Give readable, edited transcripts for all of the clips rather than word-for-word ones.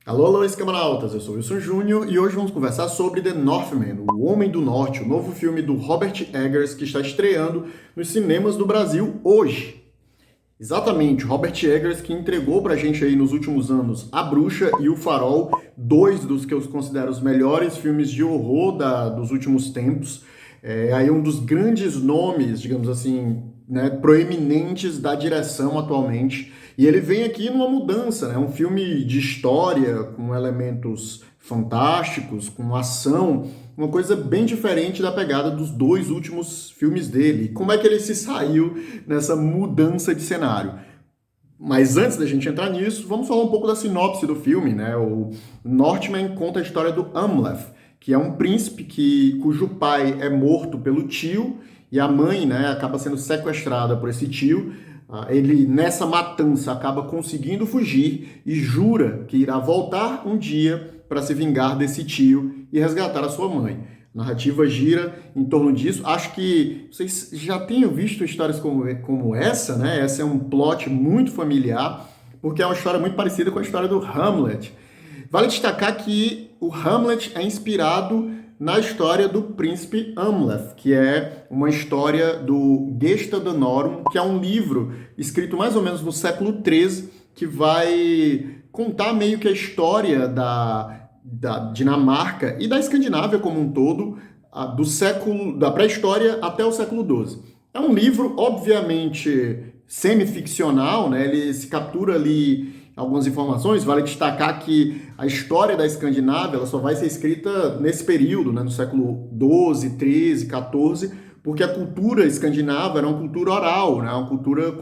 Alô, alô, escamanautas, eu sou o Wilson Júnior e hoje vamos conversar sobre The Northman, O Homem do Norte, o novo filme do Robert Eggers que está estreando nos cinemas do Brasil hoje. Exatamente, Robert Eggers que entregou pra gente aí nos últimos anos A Bruxa e O Farol, dois dos que eu considero os melhores filmes de horror dos últimos tempos. É aí um dos grandes nomes, digamos assim, né, proeminentes da direção atualmente. E ele vem aqui numa mudança, né? Um filme de história, com elementos fantásticos, com ação, uma coisa bem diferente da pegada dos dois últimos filmes dele. Como é que ele se saiu nessa mudança de cenário? Mas antes da gente entrar nisso, vamos falar um pouco da sinopse do filme, né? O Northman conta a história do Amleth, que é um príncipe cujo pai é morto pelo tio e a mãe, né, acaba sendo sequestrada por esse tio. Ele, nessa matança, acaba conseguindo fugir e jura que irá voltar um dia para se vingar desse tio e resgatar a sua mãe. A narrativa gira em torno disso. Acho que vocês já tenham visto histórias como essa, né? Essa é um plot muito familiar, porque é uma história muito parecida com a história do Hamlet. Vale destacar que o Hamlet é inspirado na história do príncipe Amleth, que é uma história do Gesta Danorum, que é um livro escrito mais ou menos no século XIII, que vai contar meio que a história da Dinamarca e da Escandinávia como um todo, da pré-história até o século XII. É um livro, obviamente, semi-ficcional, né? Ele se captura ali algumas informações. Vale destacar que a história da Escandinávia ela só vai ser escrita nesse período, né, no século XII, XIII, XIV, porque a cultura escandinava era uma cultura oral, né, uma cultura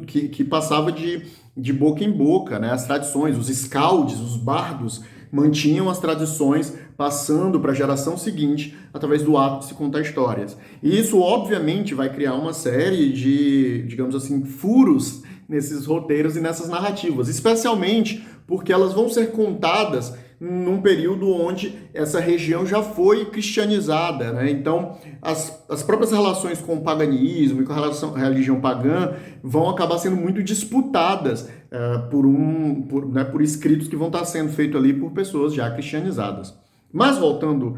que passava de boca em boca, né, as tradições, os scalds, os bardos, mantinham as tradições passando para a geração seguinte através do ato de se contar histórias. E isso, obviamente, vai criar uma série de, digamos assim, furos nesses roteiros e nessas narrativas, especialmente porque elas vão ser contadas num período onde essa região já foi cristianizada, né? Então, as próprias relações com o paganismo e com a religião pagã vão acabar sendo muito disputadas por escritos que vão estar sendo feitos ali por pessoas já cristianizadas. Mas voltando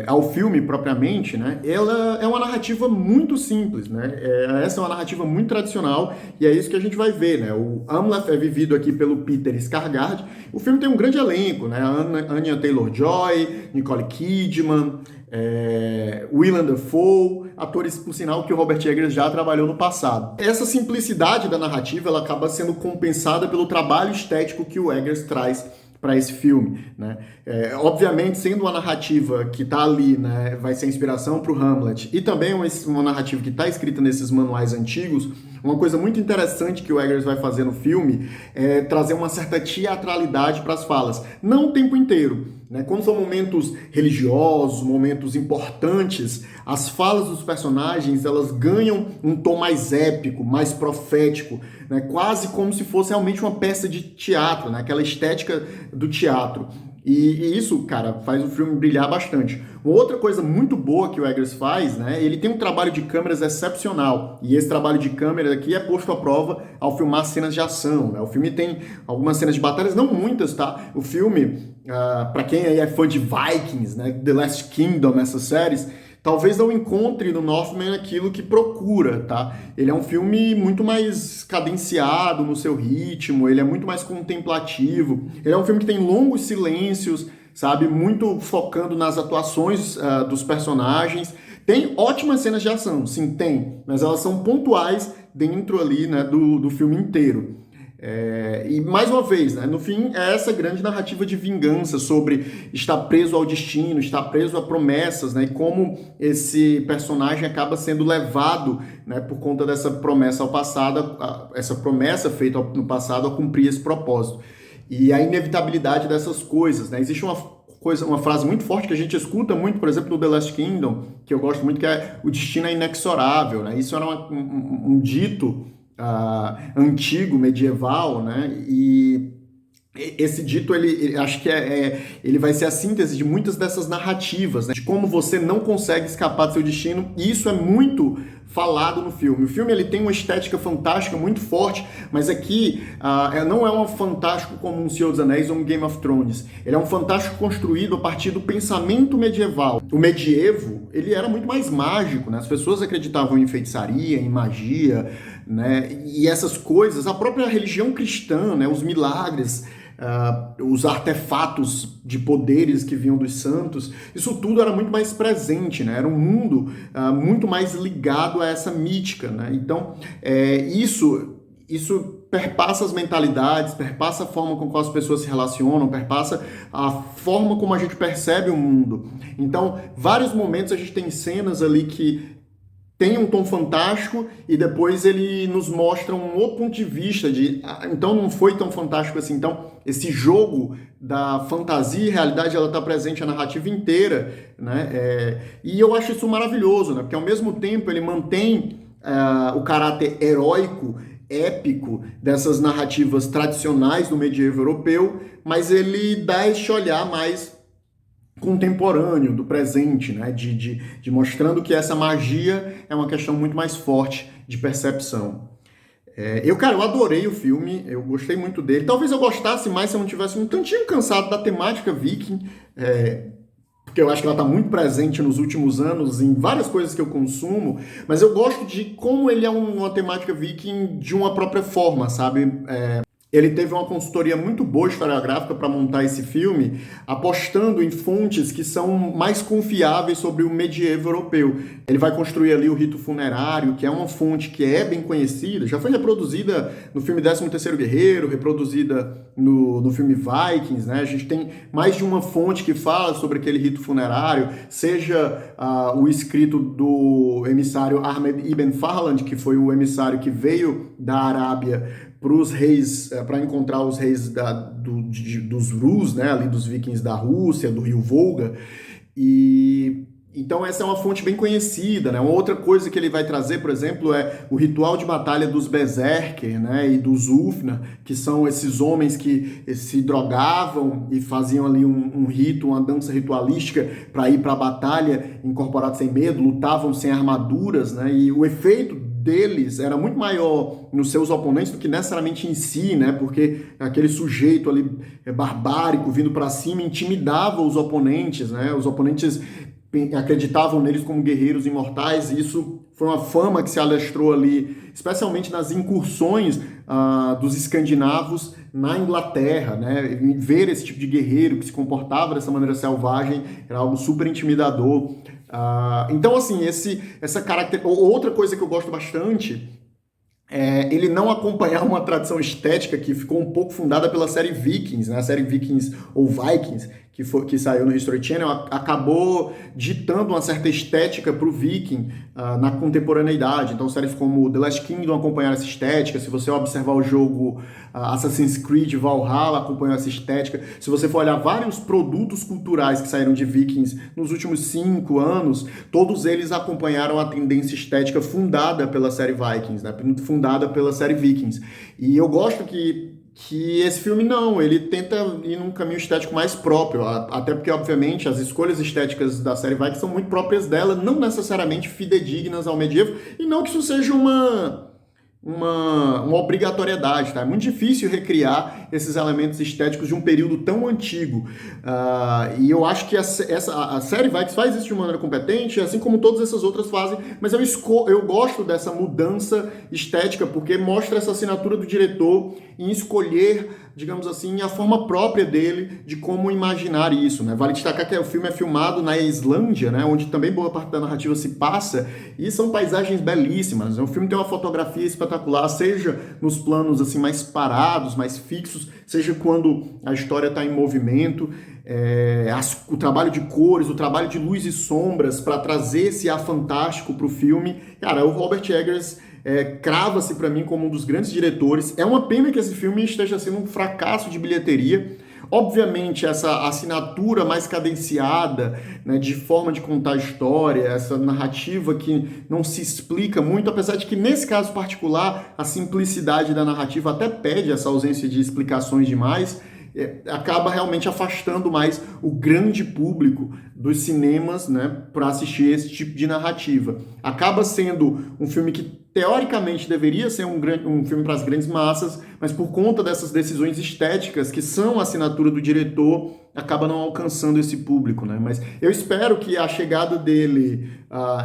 ao filme propriamente, né, ela é uma narrativa muito simples, né? Essa é uma narrativa muito tradicional e é isso que a gente vai ver, né? O Amleth é vivido aqui pelo Peter Skarsgård. O filme tem um grande elenco, né? Anya Taylor-Joy, Nicole Kidman, Willem Dafoe, atores, por sinal, que o Robert Eggers já trabalhou no passado. Essa simplicidade da narrativa ela acaba sendo compensada pelo trabalho estético que o Eggers traz para esse filme, né? Obviamente, sendo uma narrativa que está ali, né, vai ser inspiração para o Hamlet, e também uma narrativa que está escrita nesses manuais antigos, uma coisa muito interessante que o Eggers vai fazer no filme é trazer uma certa teatralidade para as falas, não o tempo inteiro, né? Quando são momentos religiosos, momentos importantes, as falas dos personagens elas ganham um tom mais épico, mais profético, né? Quase como se fosse realmente uma peça de teatro, né? Aquela estética do teatro. E isso, cara, faz o filme brilhar bastante. Uma outra coisa muito boa que o Eggers faz, né? Ele tem um trabalho de câmeras excepcional. E esse trabalho de câmera aqui é posto à prova ao filmar cenas de ação, né? O filme tem algumas cenas de batalhas, não muitas, tá? O filme, para quem aí é fã de Vikings, né? The Last Kingdom, essas séries, talvez não encontre no Northman aquilo que procura, tá? Ele é um filme muito mais cadenciado no seu ritmo, ele é muito mais contemplativo, ele é um filme que tem longos silêncios, sabe? Muito focando nas atuações dos personagens. Tem ótimas cenas de ação, sim, tem, mas elas são pontuais dentro ali, né, do filme inteiro. E mais uma vez, né, no fim, é essa grande narrativa de vingança sobre estar preso ao destino, estar preso a promessas, né, e como esse personagem acaba sendo levado, né, por conta dessa promessa ao passado, essa promessa feita no passado a cumprir esse propósito. E a inevitabilidade dessas coisas, né? Existe uma frase muito forte que a gente escuta muito, por exemplo, no The Last Kingdom, que eu gosto muito, que é o destino é inexorável, né? Isso era um dito antigo, medieval, né? E esse dito, acho que ele vai ser a síntese de muitas dessas narrativas, né? De como você não consegue escapar do seu destino, e isso é muito falado no filme. O filme ele tem uma estética fantástica muito forte, mas aqui não é um fantástico como um Senhor dos Anéis ou um Game of Thrones. Ele é um fantástico construído a partir do pensamento medieval. O medievo, ele era muito mais mágico, né? As pessoas acreditavam em feitiçaria, em magia, né? E essas coisas, a própria religião cristã, né? Os milagres, os artefatos de poderes que vinham dos santos, isso tudo era muito mais presente, né? Era um mundo muito mais ligado a essa mítica, né? Então, isso perpassa as mentalidades, perpassa a forma com que as pessoas se relacionam, perpassa a forma como a gente percebe o mundo. Então, vários momentos a gente tem cenas ali que tem um tom fantástico e depois ele nos mostra um outro ponto de vista então não foi tão fantástico assim. Então esse jogo da fantasia e realidade, ela está presente a narrativa inteira, né? E eu acho isso maravilhoso, né? Porque ao mesmo tempo ele mantém o caráter heróico, épico dessas narrativas tradicionais do medievo europeu, mas ele dá esse olhar mais contemporâneo, do presente, né? De mostrando que essa magia é uma questão muito mais forte de percepção. Eu adorei o filme, eu gostei muito dele. Talvez eu gostasse mais se eu não tivesse um tantinho cansado da temática viking, porque eu acho que ela está muito presente nos últimos anos em várias coisas que eu consumo, mas eu gosto de como ele é uma temática viking de uma própria forma, sabe? Ele teve uma consultoria muito boa historiográfica para montar esse filme, apostando em fontes que são mais confiáveis sobre o medievo europeu. Ele vai construir ali o rito funerário, que é uma fonte que é bem conhecida, já foi reproduzida no filme 13º Guerreiro, reproduzida no filme Vikings, né? A gente tem mais de uma fonte que fala sobre aquele rito funerário, seja o escrito do emissário Ahmed Ibn Farland, que foi o emissário que veio da Arábia para os reis, para encontrar os reis dos Rus, né, ali dos vikings da Rússia, do rio Volga, e então essa é uma fonte bem conhecida, né? Uma outra coisa que ele vai trazer, por exemplo, é o ritual de batalha dos Berserker, né, e dos Ulfnar, que são esses homens que se drogavam e faziam ali um rito, uma dança ritualística para ir para a batalha incorporados sem medo, lutavam sem armaduras, né, e o efeito deles era muito maior nos seus oponentes do que necessariamente em si, né? Porque aquele sujeito ali barbárico vindo para cima intimidava os oponentes, né? Os oponentes acreditavam neles como guerreiros imortais, e isso foi uma fama que se alastrou ali, especialmente nas incursões dos escandinavos na Inglaterra, né? Ver esse tipo de guerreiro que se comportava dessa maneira selvagem era algo super intimidador. Então, assim, essa característica. Outra coisa que eu gosto bastante é ele não acompanhar uma tradição estética que ficou um pouco fundada pela série Vikings, né? A série Vikings ou Vikings, que saiu no History Channel, acabou ditando uma certa estética para o Viking na contemporaneidade. Então, séries como The Last Kingdom acompanharam essa estética. Se você observar o jogo Assassin's Creed Valhalla, acompanhou essa estética. Se você for olhar vários produtos culturais que saíram de Vikings nos últimos 5 anos, todos eles acompanharam a tendência estética fundada pela série Vikings, né? Fundada pela série Vikings. E eu gosto que esse filme não, ele tenta ir num caminho estético mais próprio, até porque, obviamente, as escolhas estéticas da série Vikings são muito próprias dela, não necessariamente fidedignas ao medievo, e não que isso seja uma obrigatoriedade, tá? É muito difícil recriar esses elementos estéticos de um período tão antigo. E eu acho que a série Vikings faz isso de maneira competente, assim como todas essas outras fazem, mas eu gosto dessa mudança estética, porque mostra essa assinatura do diretor em escolher, digamos assim, a forma própria dele de como imaginar isso, né? Vale destacar que o filme é filmado na Islândia, né? Onde também boa parte da narrativa se passa, e são paisagens belíssimas. O filme tem uma fotografia espetacular, seja nos planos assim mais parados, mais fixos, seja quando a história está em movimento. O trabalho de cores, o trabalho de luz e sombras para trazer esse ar fantástico para o filme. Cara, o Robert Eggers crava-se para mim como um dos grandes diretores. É uma pena que esse filme esteja sendo um fracasso de bilheteria. Obviamente, essa assinatura mais cadenciada, né, de forma de contar a história, essa narrativa que não se explica muito, apesar de que, nesse caso particular, a simplicidade da narrativa até pede essa ausência de explicações demais. acaba realmente afastando mais o grande público dos cinemas, né, para assistir esse tipo de narrativa. Acaba sendo um filme que teoricamente deveria ser um filme para as grandes massas, mas por conta dessas decisões estéticas que são a assinatura do diretor, acaba não alcançando esse público, né? Mas eu espero que a chegada dele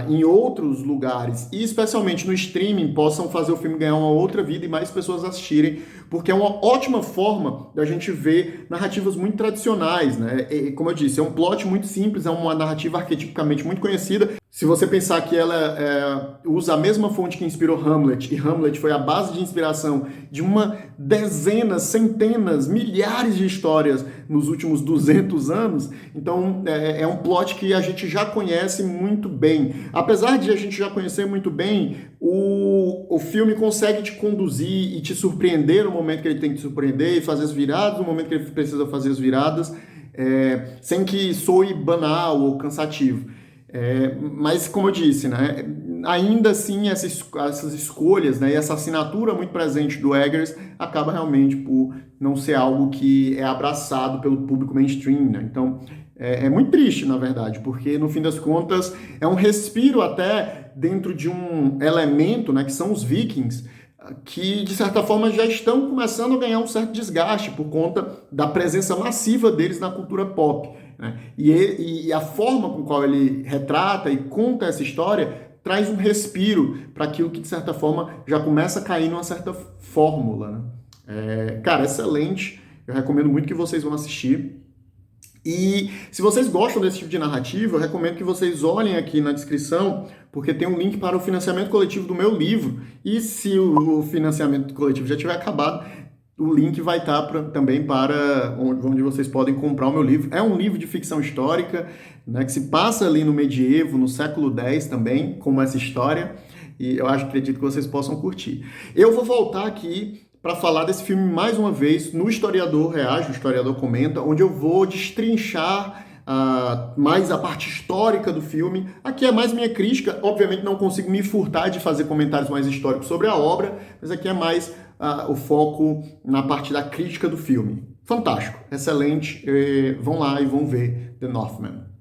em outros lugares, e especialmente no streaming, possam fazer o filme ganhar uma outra vida e mais pessoas assistirem, porque é uma ótima forma da gente ver narrativas muito tradicionais, né? E, como eu disse, é um plot muito simples, é uma narrativa arquetipicamente muito conhecida. Se você pensar que ela usa a mesma fonte que inspirou Hamlet, e Hamlet foi a base de inspiração de uma dezenas, centenas, milhares de histórias nos últimos 200 anos, então é um plot que a gente já conhece muito bem. Apesar de a gente já conhecer muito bem, o filme consegue te conduzir e te surpreender no momento que ele tem que te surpreender e fazer as viradas no momento que ele precisa fazer as viradas, sem que soe banal ou cansativo. Mas, como eu disse, né, ainda assim essas escolhas, né, e essa assinatura muito presente do Eggers acaba realmente por não ser algo que é abraçado pelo público mainstream, né? Então, é muito triste, na verdade, porque, no fim das contas, é um respiro até dentro de um elemento, né, que são os Vikings, que, de certa forma, já estão começando a ganhar um certo desgaste por conta da presença massiva deles na cultura pop, né? E a forma com qual ele retrata e conta essa história traz um respiro para aquilo que, de certa forma, já começa a cair numa certa fórmula, né? Cara, excelente. Eu recomendo muito que vocês vão assistir. E se vocês gostam desse tipo de narrativa, eu recomendo que vocês olhem aqui na descrição, porque tem um link para o financiamento coletivo do meu livro. E se o financiamento coletivo já tiver acabado, o link vai estar também para onde vocês podem comprar o meu livro. É um livro de ficção histórica, né, que se passa ali no medievo, no século X também, como essa história. E eu acredito que vocês possam curtir. Eu vou voltar aqui para falar desse filme mais uma vez no Historiador Reage, o Historiador Comenta, onde eu vou destrinchar mais a parte histórica do filme. Aqui é mais minha crítica, obviamente não consigo me furtar de fazer comentários mais históricos sobre a obra, mas aqui é mais o foco na parte da crítica do filme. Fantástico, excelente, vão lá e vão ver The Northman.